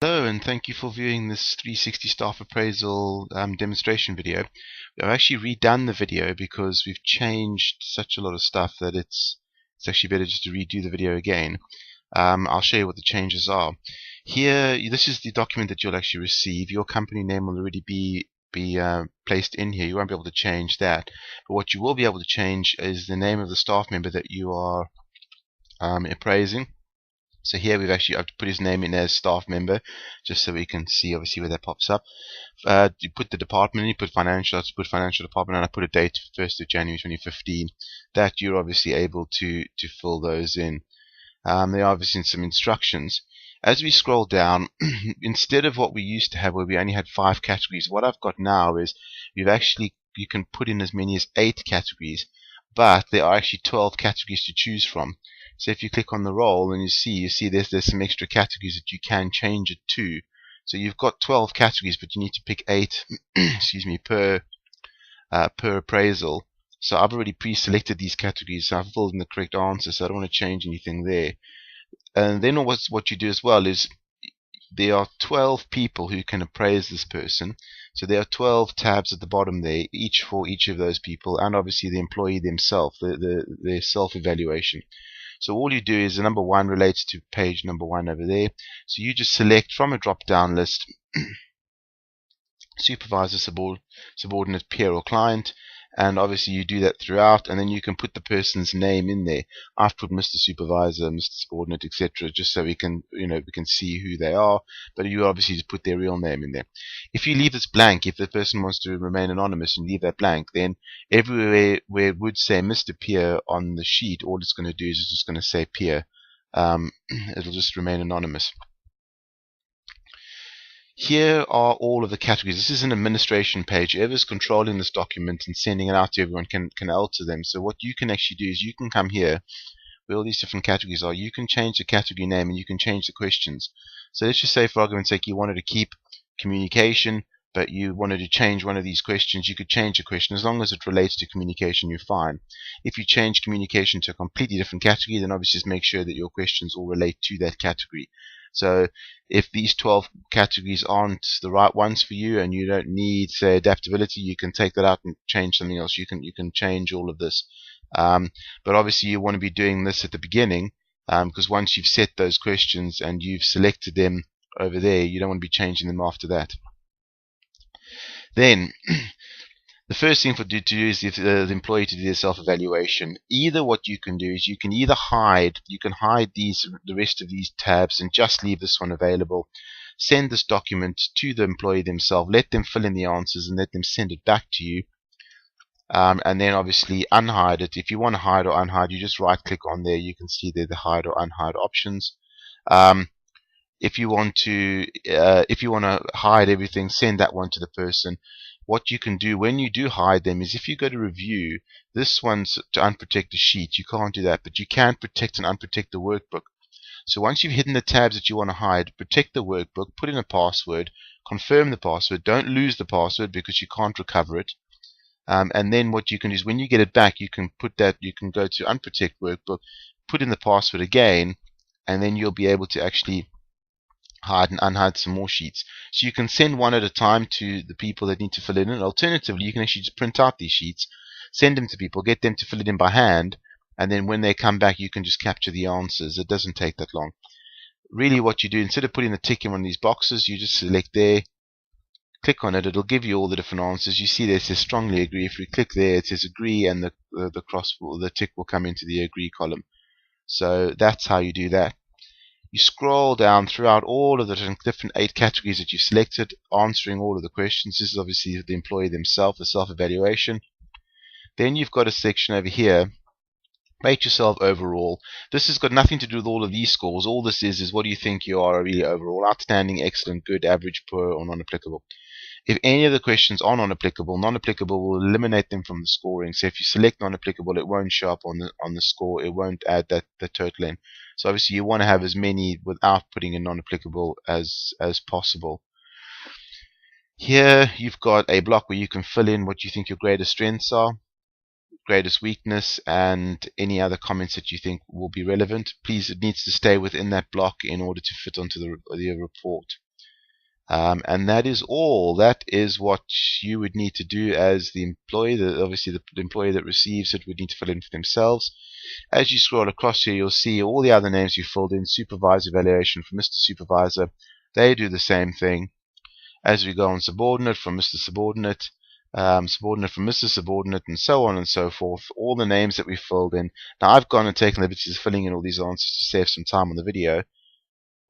Hello, and thank you for viewing this 360 staff appraisal demonstration video. I've actually redone the video because we've changed such a lot of stuff that it's actually better just to redo the video again. I'll show you what the changes are. Here, this is the document that you'll actually receive. Your company name will already be placed in here. You won't be able to change that. But what you will be able to change is the name of the staff member that you are appraising. So here I've put his name in as staff member, just so we can see obviously where that pops up. You put the department in, you put financial, I put financial department, and I put a date 1st of January 2015. That you're obviously able to fill those in. There are obviously some instructions. As we scroll down, instead of what we used to have where we only had 5 categories, what I've got now is you can put in as many as 8 categories, but there are actually 12 categories to choose from. So if you click on the role and you see there's some extra categories that you can change it to. So you've got 12 categories, but you need to pick 8 excuse me, per appraisal. So I've already pre-selected these categories, so I've filled in the correct answer, so I don't want to change anything there. And then what you do as well is there are 12 people who can appraise this person. So there are 12 tabs at the bottom there, each for each of those people, and obviously the employee themselves, their self-evaluation. So all you do is the number 1 relates to page number 1 over there. So you just select from a drop-down list supervisor, subordinate, peer, or client, and obviously you do that throughout, and then you can put the person's name in there. I've put Mr. Supervisor, Mr. Subordinate, etc., just so we can see who they are, but you obviously just put their real name in there. If you leave this blank, if the person wants to remain anonymous and leave that blank, then everywhere where it would say Mr. Peer on the sheet, all it's going to do is it's just going to say Peer. It'll just remain anonymous. Here are all of the categories. This is an administration page. Whoever's controlling this document and sending it out to everyone can alter them. So what you can actually do is you can come here where all these different categories are. You can change the category name and you can change the questions. So let's just say, for argument's sake, you wanted to keep communication, but you wanted to change one of these questions. You could change the question. As long as it relates to communication, you're fine. If you change communication to a completely different category, then obviously just make sure that your questions all relate to that category. So if these 12 categories aren't the right ones for you and you don't need, say, adaptability, you can take that out and change something else. You can change all of this. But obviously you want to be doing this at the beginning, because once you've set those questions and you've selected them over there, you don't want to be changing them after that. Then the first thing to do is the employee to do their self-evaluation. Either what you can do is you can hide the rest of these tabs and just leave this one available. Send this document to the employee themselves, let them fill in the answers and let them send it back to you. And then obviously unhide it. If you want to hide or unhide, you just right click on there. You can see there the hide or unhide options. If you want to hide everything, send that one to the person. What you can do when you do hide them is if you go to review, this one's to unprotect the sheet. You can't do that, but you can protect and unprotect the workbook. So once you've hidden the tabs that you want to hide, protect the workbook, put in a password, confirm the password, don't lose the password because you can't recover it. And then what you can do is when you get it back, you can go to unprotect workbook, put in the password again, and then you'll be able to actually hide and unhide some more sheets. So you can send one at a time to the people that need to fill it in. Alternatively, you can actually just print out these sheets, send them to people, get them to fill it in by hand, and then when they come back, you can just capture the answers. It doesn't take that long. Really what you do, instead of putting the tick in one of these boxes, you just select there, click on it, it'll give you all the different answers. You see there it says strongly agree. If we click there, it says agree, and the tick will come into the agree column. So that's how you do that. You scroll down throughout all of the different 8 categories that you've selected, answering all of the questions. This is obviously the employee themselves, the self-evaluation. Then you've got a section over here, rate yourself overall. This has got nothing to do with all of these scores. All this is what do you think you are really overall? Outstanding, excellent, good, average, poor, or non-applicable. If any of the questions are non-applicable will eliminate them from the scoring. So if you select non-applicable, it won't show up on the score. It won't add the total in. So obviously you want to have as many without putting in non-applicable as possible. Here you've got a block where you can fill in what you think your greatest strengths are, greatest weakness, and any other comments that you think will be relevant. Please, it needs to stay within that block in order to fit onto the report. And that is all. That is what you would need to do as the employee. Obviously, the employee that receives it would need to fill in for themselves. As you scroll across here, you'll see all the other names you filled in. Supervisor evaluation from Mr. Supervisor. They do the same thing. As we go on, subordinate from Mr. Subordinate, subordinate from Mr. Subordinate, and so on and so forth. All the names that we filled in. Now, I've gone and taken the liberties of filling in all these answers to save some time on the video.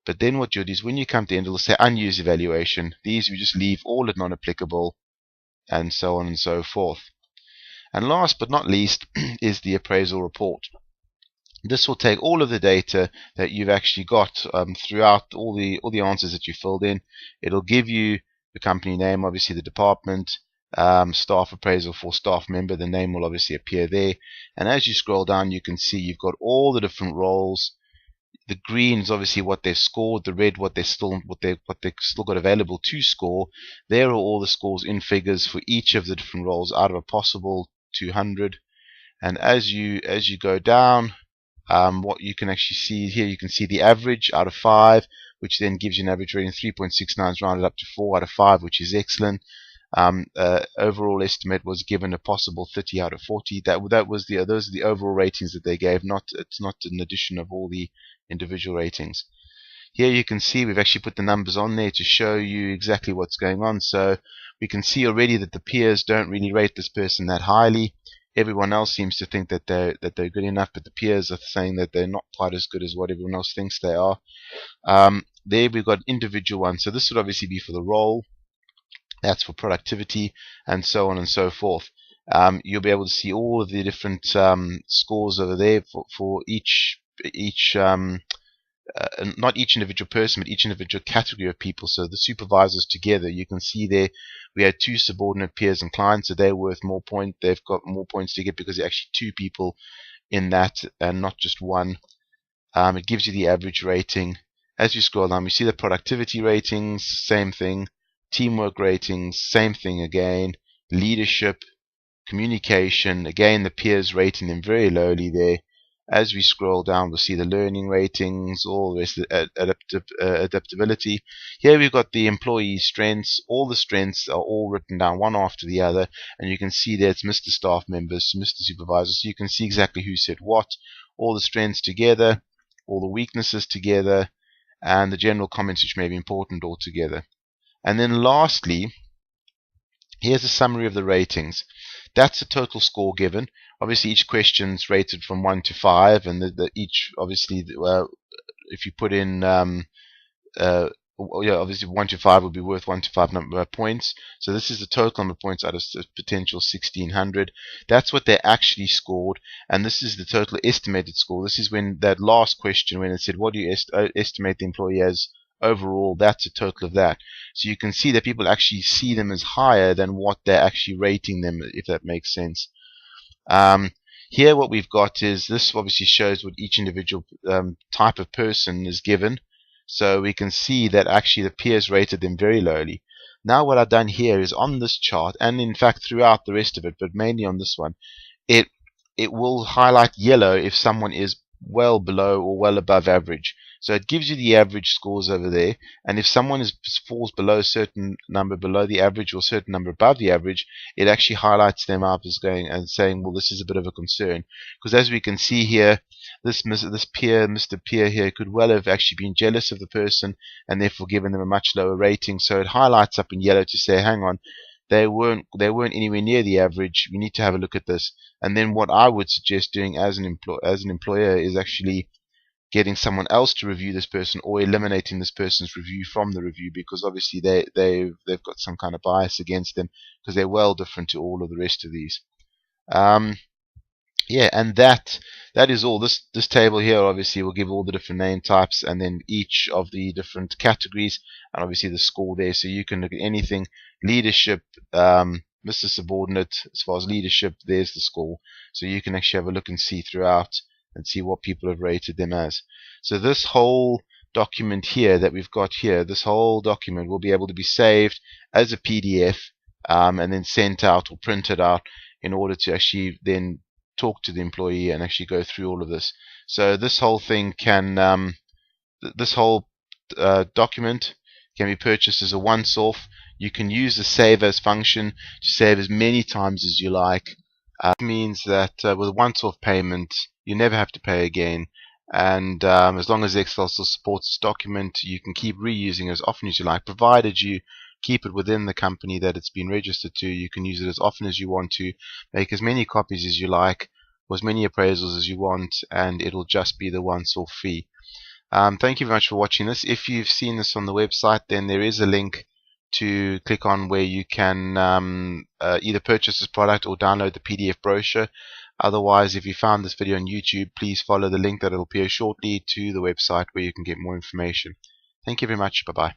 But then what you'll do is when you come to the end, it'll say unused evaluation. These we just leave all at non-applicable, and so on and so forth. And last but not least is the appraisal report. This will take all of the data that you've actually got throughout all the answers that you filled in. It'll give you the company name, obviously the department, staff appraisal for staff member. The name will obviously appear there. And as you scroll down, you can see you've got all the different roles. The green is obviously what they've scored. The red, what they've still got available to score. There are all the scores in figures for each of the different roles out of a possible 200. And as you go down, what you can actually see here, you can see the average out of 5, which then gives you an average rating 3.69 is rounded up to 4 out of 5, which is excellent. Overall estimate was given a possible 30 out of 40. Those are the overall ratings that they gave. It's not an addition of all the individual ratings. Here you can see we've actually put the numbers on there to show you exactly what's going on. So we can see already that the peers don't really rate this person that highly. Everyone else seems to think that they're good enough, but the peers are saying that they're not quite as good as what everyone else thinks they are. There we've got individual ones. So this would obviously be for the role. That's for productivity, and so on and so forth. You'll be able to see all of the different scores over there for each not each individual person, but each individual category of people. So the supervisors together, you can see there we had 2 subordinate peers and clients, so they're worth more points. They've got more points to get because they're actually 2 people in that and not just one. It gives you the average rating. As you scroll down, we see the productivity ratings, same thing. Teamwork ratings, same thing again. Leadership, communication, again the peers rating them very lowly there. As we scroll down, we'll see the learning ratings, all the rest of adaptability. Here we've got the employee strengths. All the strengths are all written down one after the other, and you can see that it's Mr. Staff Members, Mr. Supervisor, so you can see exactly who said what. All the strengths together, all the weaknesses together, and the general comments which may be important all together. And then lastly, here's a summary of the ratings. That's the total score given. Obviously, each question's rated from 1 to 5, and each, obviously, if you put in, obviously 1 to 5 would be worth 1 to 5 number of points. So this is the total number of points out of potential 1600. That's what they actually scored, and this is the total estimated score. This is when that last question, when it said, what do you estimate the employee as overall, that's a total of that. So you can see that people actually see them as higher than what they're actually rating them, if that makes sense. Here what we've got is, this obviously shows what each individual type of person is given. So we can see that actually the peers rated them very lowly. Now what I've done here is on this chart, and in fact throughout the rest of it, but mainly on this one, it will highlight yellow if someone is well below or well above average. So it gives you the average scores over there, and if someone falls below a certain number below the average or a certain number above the average, it actually highlights them up as going and saying, well, this is a bit of a concern. Because as we can see here, this peer, Mr. Peer here, could well have actually been jealous of the person and therefore given them a much lower rating. So it highlights up in yellow to say, hang on, they weren't anywhere near the average. We need to have a look at this. And then what I would suggest doing as an employer is actually getting someone else to review this person, or eliminating this person's review from the review, because obviously they've got some kind of bias against them because they're well different to all of the rest of these. Yeah, and that is all. This table here obviously will give all the different name types and then each of the different categories, and obviously the score there, so you can look at anything. Leadership, Mr. Subordinate, as far as leadership, there's the score, so you can actually have a look and see throughout and see what people have rated them as. So this whole document here that we've got here, this whole document will be able to be saved as a PDF and then sent out or printed out in order to actually then talk to the employee and actually go through all of this. So this whole thing can, this whole document can be purchased as a once-off. You can use the save as function to save as many times as you like. It means that with a once-off payment, you never have to pay again. And as long as Excel still supports this document, you can keep reusing it as often as you like, provided you keep it within the company that it's been registered to. You can use it as often as you want to, make as many copies as you like, or as many appraisals as you want, and it'll just be the once-off fee. Thank you very much for watching this. If you've seen this on the website, then there is a link to click on where you can either purchase this product or download the PDF brochure. Otherwise, if you found this video on YouTube, please follow the link that will appear shortly to the website where you can get more information. Thank you very much. Bye-bye.